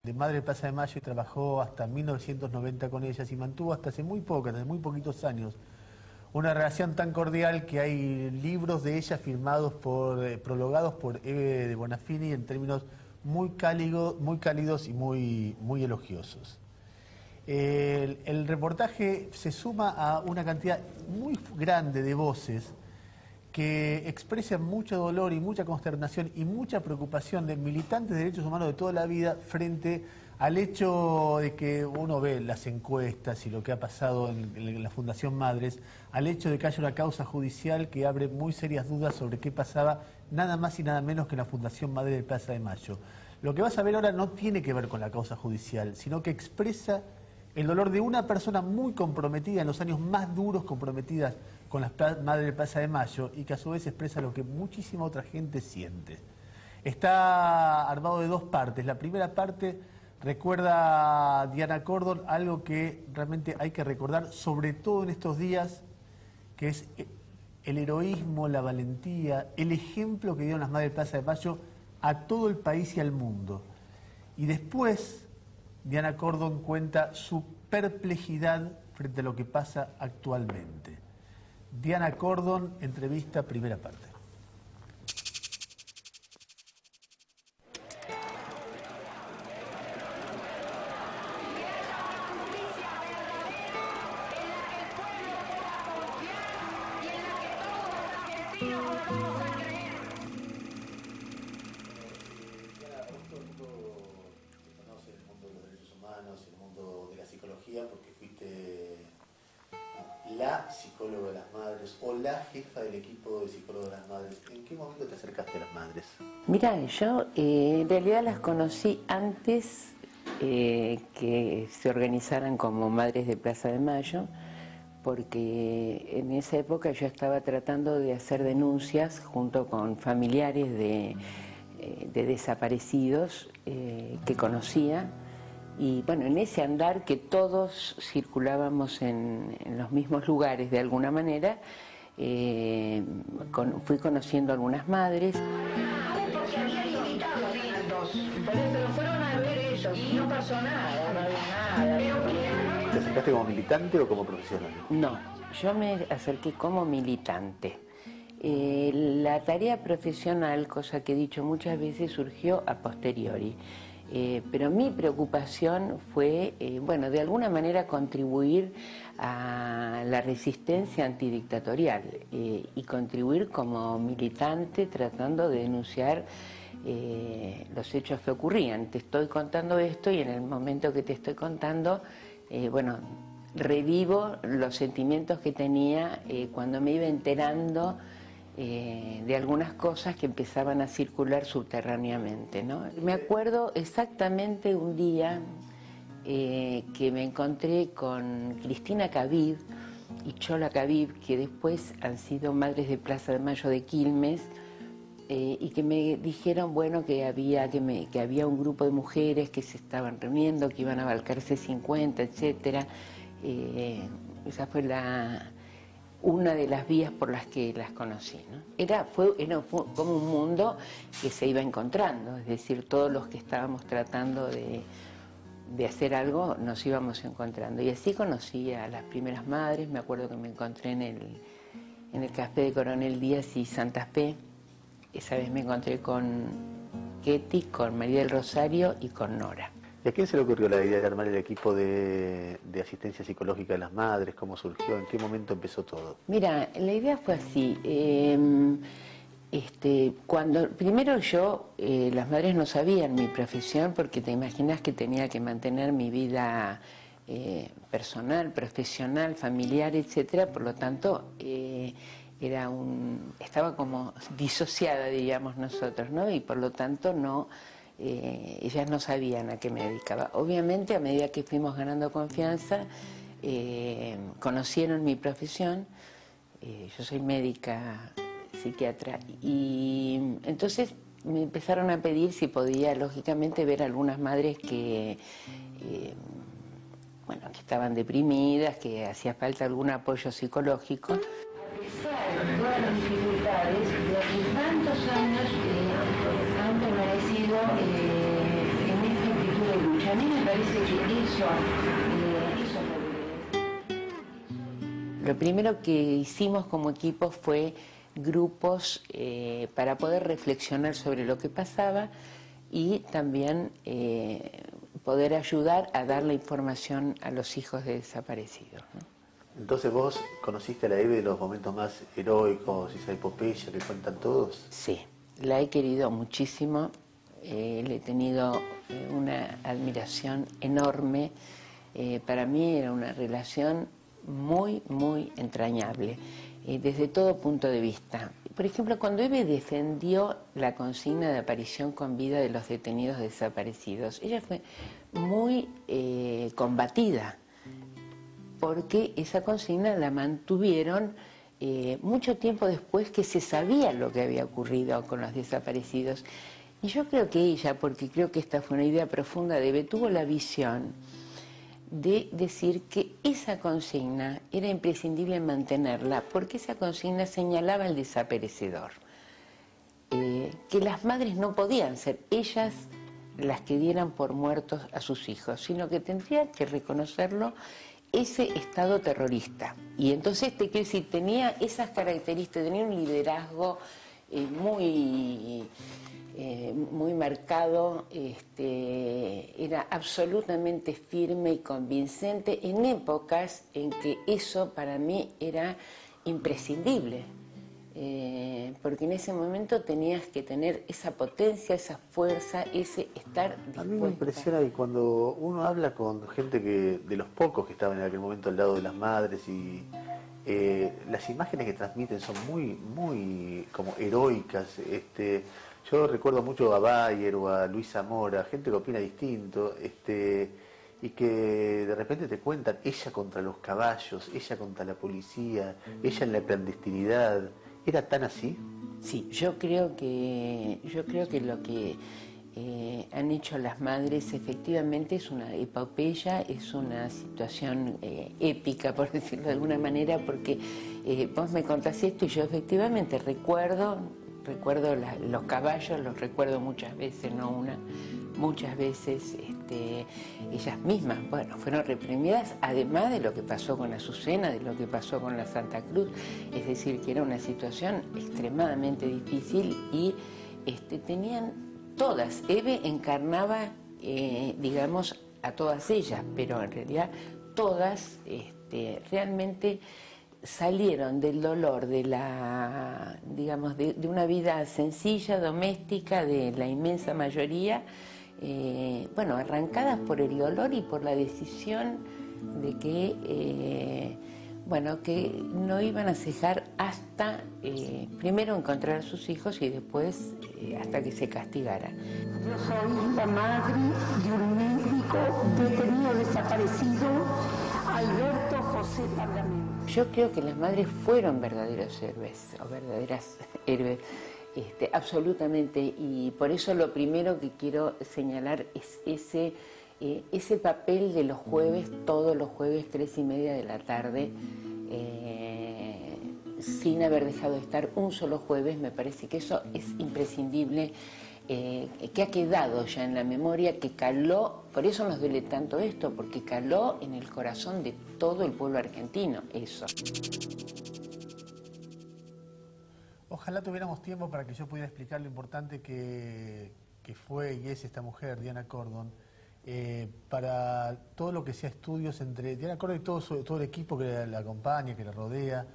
de Madre de Plaza de Mayo y trabajó hasta 1990 con ellas y mantuvo hasta hace muy poquitos años, una relación tan cordial que hay libros de ella firmados prologados por Eve de Bonafini en términos muy cálidos y muy elogiosos. El reportaje se suma a una cantidad muy grande de voces que expresan mucho dolor y mucha consternación y mucha preocupación de militantes de derechos humanos de toda la vida frente al hecho de que uno ve las encuestas y lo que ha pasado en la Fundación Madres, al hecho de que haya una causa judicial que abre muy serias dudas sobre qué pasaba nada más y nada menos que en la Fundación Madres de Plaza de Mayo. Lo que vas a ver ahora no tiene que ver con la causa judicial, sino que expresa el dolor de una persona muy comprometida, en los años más duros comprometidas con las Madres de Plaza de Mayo, y que a su vez expresa lo que muchísima otra gente siente. Está armado de dos partes. La primera parte recuerda a Diana Cordon algo que realmente hay que recordar, sobre todo en estos días, que es el heroísmo, la valentía, el ejemplo que dieron las Madres de Plaza de Mayo a todo el país y al mundo. Y después Diana Cordon cuenta su perplejidad frente a lo que pasa actualmente. Diana Cordon, entrevista, primera parte. El mundo de la psicología, porque fuiste la psicóloga de las madres o la jefa del equipo de psicólogos de las madres. ¿En qué momento te acercaste a las madres? Mira, yo en realidad las conocí antes que se organizaran como Madres de Plaza de Mayo, porque en esa época yo estaba tratando de hacer denuncias junto con familiares de desaparecidos que conocía. Y bueno, en ese andar que todos circulábamos en los mismos lugares de alguna manera, fui conociendo algunas madres. Porque había invitado pero fueron a ver ellos y no pasó nada, no había nada. ¿Te acercaste como militante o como profesional? No, yo me acerqué como militante. La tarea profesional, cosa que he dicho muchas veces, surgió a posteriori. Pero mi preocupación fue, bueno, de alguna manera contribuir a la resistencia antidictatorial y contribuir como militante tratando de denunciar los hechos que ocurrían. Te estoy contando esto y en el momento que te estoy contando, bueno, revivo los sentimientos que tenía cuando me iba enterando de algunas cosas que empezaban a circular subterráneamente, ¿no? Me acuerdo exactamente un día que me encontré con Cristina Caviv y Chola Caviv, que después han sido Madres de Plaza de Mayo de Quilmes, y que me dijeron, bueno, que había un grupo de mujeres que se estaban reuniendo, que iban a Balcarce 50, etcétera. Esa fue una de las vías por las que las conocí, ¿no? Fue como un mundo que se iba encontrando, es decir, todos los que estábamos tratando de hacer algo nos íbamos encontrando. Y así conocí a las primeras madres. Me acuerdo que me encontré en el café de Coronel Díaz y Santa Fe. Esa vez me encontré con Ketty, con María del Rosario y con Nora. ¿Y a quién se le ocurrió la idea de armar el equipo de asistencia psicológica de las madres? ¿Cómo surgió? ¿En qué momento empezó todo? Mira, la idea fue así. Cuando primero las madres no sabían mi profesión, porque te imaginas que tenía que mantener mi vida personal, profesional, familiar, etcétera. Por lo tanto, estaba como disociada, diríamos nosotros, ¿no? Y por lo tanto ellas no sabían a qué me dedicaba. Obviamente, a medida que fuimos ganando confianza, conocieron mi profesión. Yo soy médica psiquiatra, y entonces me empezaron a pedir si podía, lógicamente, ver algunas madres que estaban deprimidas, que hacía falta algún apoyo psicológico. A pesar de todas las dificultades, durante tantos años han permanecido en esta actitud de lucha. parece que eso Lo primero que hicimos como equipo fue grupos para poder reflexionar sobre lo que pasaba y también poder ayudar a dar la información a los hijos de desaparecidos, ¿no? Entonces vos conociste a la Eve de los momentos más heroicos, esa epopeya que cuentan todos. Sí, la he querido muchísimo, le he tenido una admiración enorme. Para mí era una relación muy, muy entrañable, desde todo punto de vista. Por ejemplo, cuando Eve defendió la consigna de aparición con vida de los detenidos desaparecidos, ella fue muy combatida, porque esa consigna la mantuvieron mucho tiempo después que se sabía lo que había ocurrido con los desaparecidos. Y yo creo que ella, porque creo que esta fue una idea profunda de Eve, tuvo la visión de decir que esa consigna era imprescindible mantenerla, porque esa consigna señalaba al desaparecedor, que las madres no podían ser ellas las que dieran por muertos a sus hijos, sino que tendrían que reconocerlo ese Estado terrorista. Y entonces, te quiero decir, tenía esas características, tenía un liderazgo muy marcado, era absolutamente firme y convincente en épocas en que eso para mí era imprescindible, porque en ese momento tenías que tener esa potencia, esa fuerza, ese estar dispuesta. A mí me impresiona que cuando uno habla con gente de los pocos que estaban en aquel momento al lado de las madres y las imágenes que transmiten son muy, muy como heroicas. Yo recuerdo mucho a Bayer o a Luis Zamora, gente que opina distinto, y que de repente te cuentan ella contra los caballos, ella contra la policía, ella en la clandestinidad. ¿Era tan así? Sí, yo creo que lo que han hecho las madres efectivamente es una epopeya, es una situación épica, por decirlo de alguna manera, porque vos me contás esto y yo efectivamente recuerdo los caballos, los recuerdo muchas veces, no una, muchas veces ellas mismas, bueno, fueron reprimidas, además de lo que pasó con Azucena, de lo que pasó con la Santa Cruz, es decir, que era una situación extremadamente difícil y tenían todas, Eve encarnaba, digamos, a todas ellas, pero en realidad todas realmente salieron del dolor de la, digamos, de una vida sencilla, doméstica, de la inmensa mayoría, bueno, arrancadas por el dolor y por la decisión de que, bueno, que no iban a cejar hasta, primero encontrar a sus hijos y después hasta que se castigara. Yo soy la madre de un médico detenido desaparecido, Alberto José Pargamento. Yo creo que las madres fueron verdaderos héroes, o verdaderas héroes, absolutamente, y por eso lo primero que quiero señalar es ese papel de los jueves, todos los jueves 3:30 de la tarde, sin haber dejado de estar un solo jueves. Me parece que eso es imprescindible, que ha quedado ya en la memoria, que caló, por eso nos duele tanto esto, porque caló en el corazón de todo el pueblo argentino, eso. Ojalá tuviéramos tiempo para que yo pudiera explicar lo importante que fue y es esta mujer, Diana Cordon, para todo lo que sea estudios entre Diana Cordon y todo el equipo que la acompaña, que la rodea,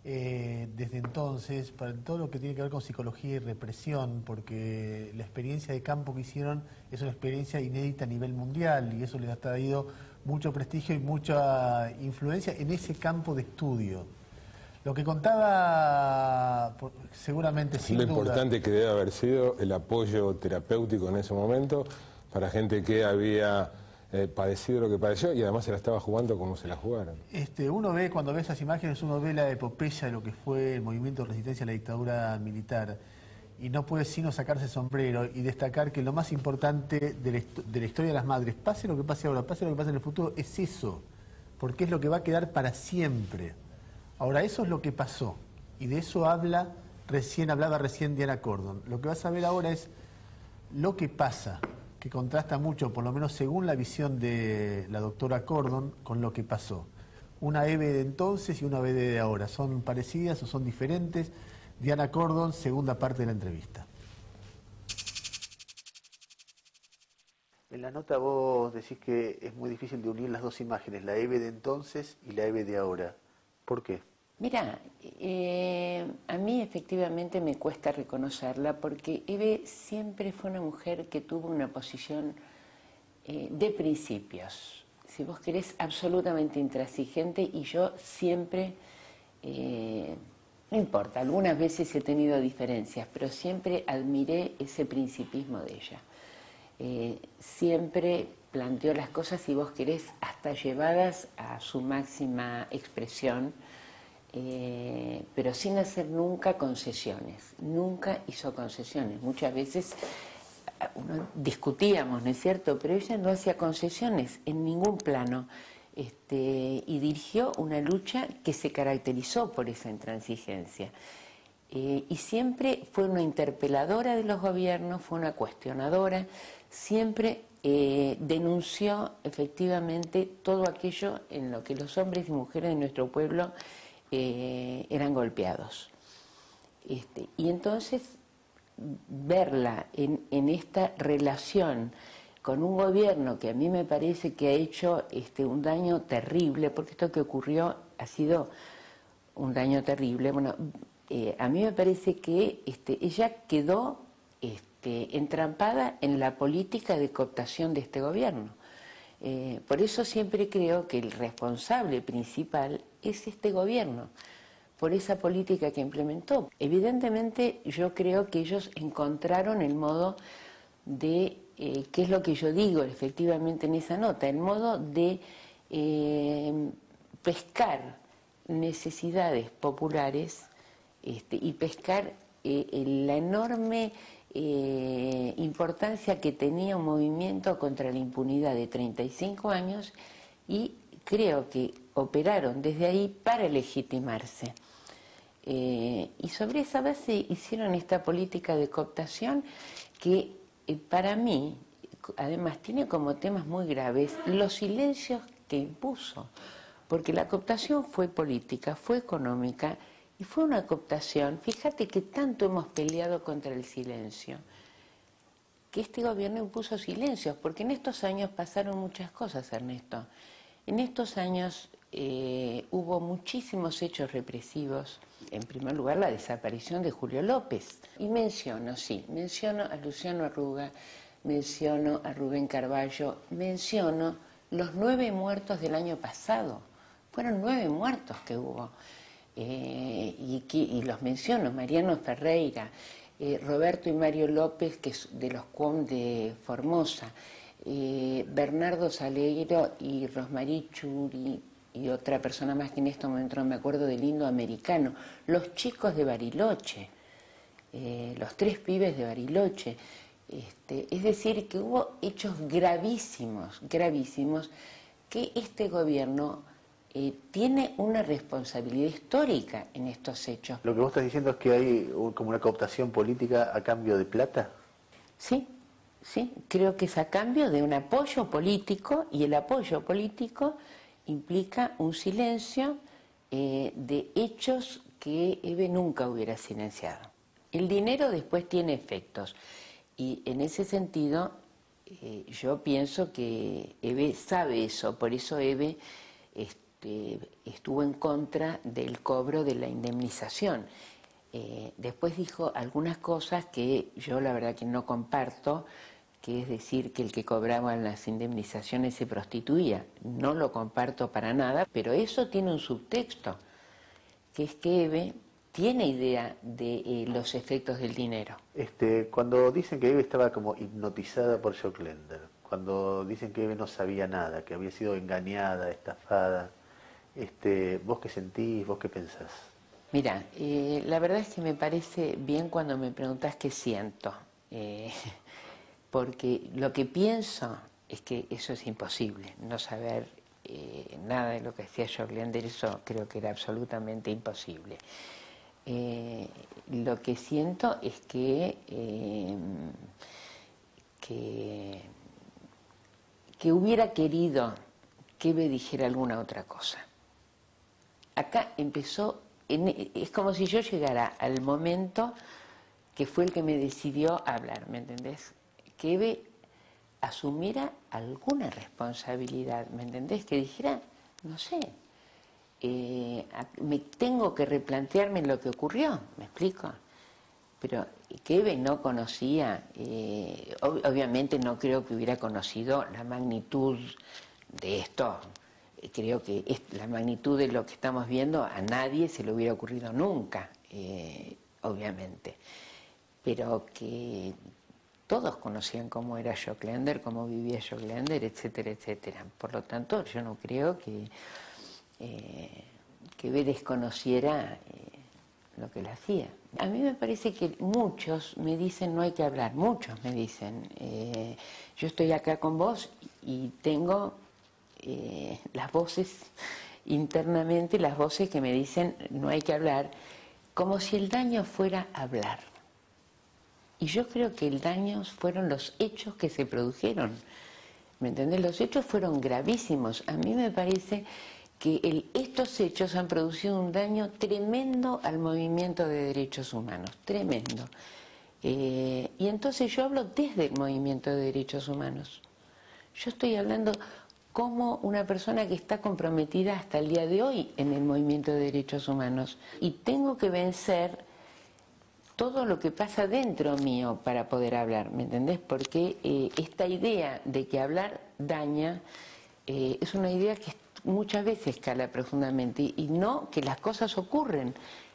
desde entonces, para todo lo que tiene que ver con psicología y represión, porque la experiencia de campo que hicieron es una experiencia inédita a nivel mundial y eso les ha traído mucho prestigio y mucha influencia en ese campo de estudio. Lo que contaba, seguramente sin duda... Lo importante que debe haber sido el apoyo terapéutico en ese momento para gente que había padecido lo que padeció y además se la estaba jugando como se la jugaron. Uno ve, cuando ve esas imágenes, uno ve la epopeya de lo que fue el movimiento de resistencia a la dictadura militar y no puede sino sacarse el sombrero y destacar que lo más importante de la historia de las madres, pase lo que pase ahora, pase lo que pase en el futuro, es eso, porque es lo que va a quedar para siempre. Ahora, eso es lo que pasó, y de eso hablaba recién Diana Cordon. Lo que vas a ver ahora es lo que pasa, que contrasta mucho, por lo menos según la visión de la doctora Cordon, con lo que pasó. Una Eve de entonces y una Eve de ahora. ¿Son parecidas o son diferentes? Diana Cordon, segunda parte de la entrevista. En la nota vos decís que es muy difícil de unir las dos imágenes, la Eve de entonces y la Eve de ahora. ¿Por qué? Mira, a mí efectivamente me cuesta reconocerla porque Eve siempre fue una mujer que tuvo una posición de principios, si vos querés, absolutamente intransigente, y yo siempre, no importa, algunas veces he tenido diferencias, pero siempre admiré ese principismo de ella. Siempre planteó las cosas, si vos querés, hasta llevadas a su máxima expresión, pero sin hacer nunca concesiones, nunca hizo concesiones. Muchas veces discutíamos, ¿no es cierto?, pero ella no hacía concesiones en ningún plano, y dirigió una lucha que se caracterizó por esa intransigencia. Y siempre fue una interpeladora de los gobiernos, fue una cuestionadora, siempre denunció efectivamente todo aquello en lo que los hombres y mujeres de nuestro pueblo eran golpeados. Y entonces verla en esta relación con un gobierno que a mí me parece que ha hecho un daño terrible, porque esto que ocurrió ha sido un daño terrible. Bueno, a mí me parece que ella quedó entrampada en la política de cooptación de este gobierno. Por eso siempre creo que el responsable principal es este gobierno, por esa política que implementó. Evidentemente yo creo que ellos encontraron el modo de, que es lo que yo digo efectivamente en esa nota, el modo de pescar necesidades populares y pescar la enorme importancia que tenía un movimiento contra la impunidad de 35 años, y creo que operaron desde ahí para legitimarse. Y sobre esa base hicieron esta política de cooptación que para mí, además, tiene como temas muy graves los silencios que impuso, porque la cooptación fue política, fue económica y fue una cooptación. Fíjate que tanto hemos peleado contra el silencio, que este gobierno impuso silencios, porque en estos años pasaron muchas cosas, Ernesto. En estos años hubo muchísimos hechos represivos. En primer lugar, la desaparición de Julio López. Y menciono a Luciano Arruga, menciono a Rubén Carballo, menciono los 9 muertos del año pasado. Fueron 9 muertos que hubo. Y los menciono: Mariano Ferreira, Roberto y Mario López, que es de los CUOM de Formosa, Bernardo Salguero y Rosmarí Churi, y otra persona más que en este momento no me acuerdo, del Indoamericano, los chicos de Bariloche, los 3 pibes de Bariloche. Es decir, que hubo hechos gravísimos, gravísimos, que este gobierno tiene una responsabilidad histórica en estos hechos. Lo que vos estás diciendo es que hay como una cooptación política a cambio de plata. Sí, sí, creo que es a cambio de un apoyo político, y el apoyo político implica un silencio de hechos que Eve nunca hubiera silenciado. El dinero después tiene efectos, y en ese sentido yo pienso que Eve sabe eso. Por eso Eve estuvo en contra del cobro de la indemnización. Después dijo algunas cosas que yo la verdad que no comparto, que es decir que el que cobraba las indemnizaciones se prostituía. No lo comparto para nada, pero eso tiene un subtexto, que es que Eve tiene idea de los efectos del dinero. Cuando dicen que Eve estaba como hipnotizada por Jock Lender, cuando dicen que Eve no sabía nada, que había sido engañada, estafada, ¿vos qué sentís, vos qué pensás? Mira, la verdad es que me parece bien cuando me preguntás qué siento, porque lo que pienso es que eso es imposible, no saber nada de lo que hacía Jock Lender, eso creo que era absolutamente imposible. Lo que siento es que que hubiera querido que Eve dijera alguna otra cosa. Acá empezó, es como si yo llegara al momento que fue el que me decidió hablar, ¿me entendés? Que Eve asumiera alguna responsabilidad, ¿me entendés? Que dijera, no sé, me tengo que replantearme lo que ocurrió, ¿me explico? Pero que Eve no conocía, obviamente no creo que hubiera conocido la magnitud de esto. Creo que la magnitud de lo que estamos viendo a nadie se le hubiera ocurrido nunca, obviamente. Pero que todos conocían cómo era Jock Leander, cómo vivía Jock Leander, etcétera, etcétera. Por lo tanto, yo no creo que Eve desconociera lo que él hacía. A mí me parece que muchos me dicen no hay que hablar, muchos me dicen, yo estoy acá con vos y tengo las voces internamente, las voces que me dicen no hay que hablar, como si el daño fuera hablar. Y yo creo que el daño fueron los hechos que se produjeron, ¿me entendés? Los hechos fueron gravísimos. A mí me parece que estos hechos han producido un daño tremendo al movimiento de derechos humanos, tremendo. Y entonces yo hablo desde el movimiento de derechos humanos. Yo estoy hablando como una persona que está comprometida hasta el día de hoy en el movimiento de derechos humanos. Y tengo que vencer todo lo que pasa dentro mío para poder hablar, ¿me entendés? Porque esta idea de que hablar daña es una idea que muchas veces cala profundamente y no que las cosas ocurren,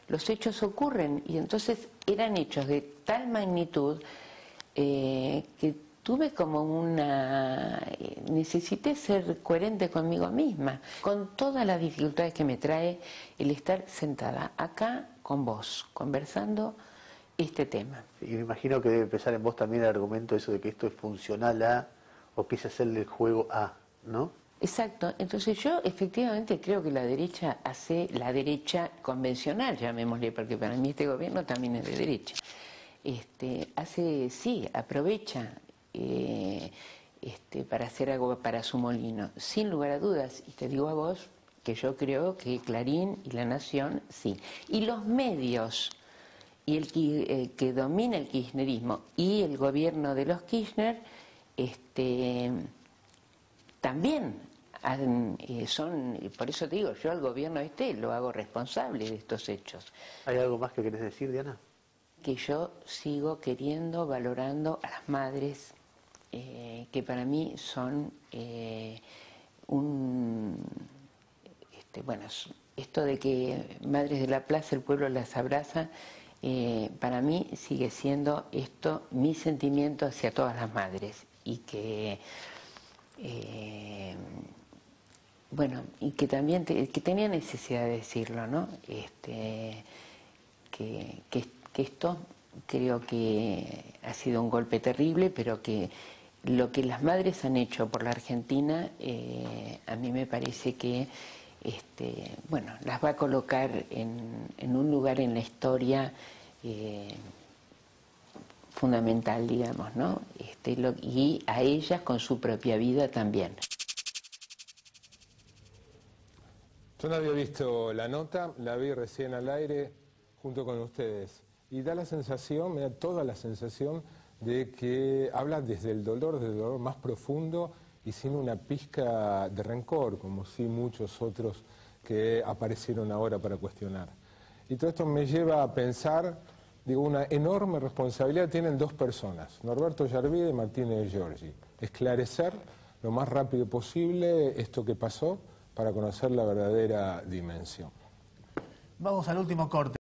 los hechos ocurren y entonces eran hechos de tal magnitud que tuve como necesité ser coherente conmigo misma, con todas las dificultades que me trae el estar sentada acá con vos, conversando este tema. Y me imagino que debe pesar en vos también el argumento eso de que esto es funcional a, o que es hacerle el juego a, ¿no? Exacto, entonces yo efectivamente creo que la derecha hace la derecha convencional, llamémosle, porque para mí este gobierno también es de derecha. Aprovecha para hacer algo para su molino, sin lugar a dudas, y te digo a vos que yo creo que Clarín y La Nación sí. Y los medios y que domina el kirchnerismo y el gobierno de los Kirchner también son, por eso te digo, yo al gobierno lo hago responsable de estos hechos. ¿Hay algo más que querés decir, Diana? Que yo sigo queriendo, valorando a las madres, que para mí son esto de que Madres de la Plaza, el pueblo las abraza, para mí sigue siendo esto mi sentimiento hacia todas las madres y que y que también que tenía necesidad de decirlo, ¿no? Que esto creo que ha sido un golpe terrible, pero que lo que las madres han hecho por la Argentina a mí me parece que las va a colocar en un lugar en la historia fundamental, digamos, ¿no? Y a ellas con su propia vida también. Yo no había visto la nota, la vi recién al aire junto con ustedes. Y da la sensación, me da toda la sensación de que habla desde el dolor más profundo y sin una pizca de rencor, como sí muchos otros que aparecieron ahora para cuestionar. Y todo esto me lleva a pensar, digo, una enorme responsabilidad tienen dos personas, Norberto Yarvide y Martínez Giorgi. Esclarecer lo más rápido posible esto que pasó para conocer la verdadera dimensión. Vamos al último corte.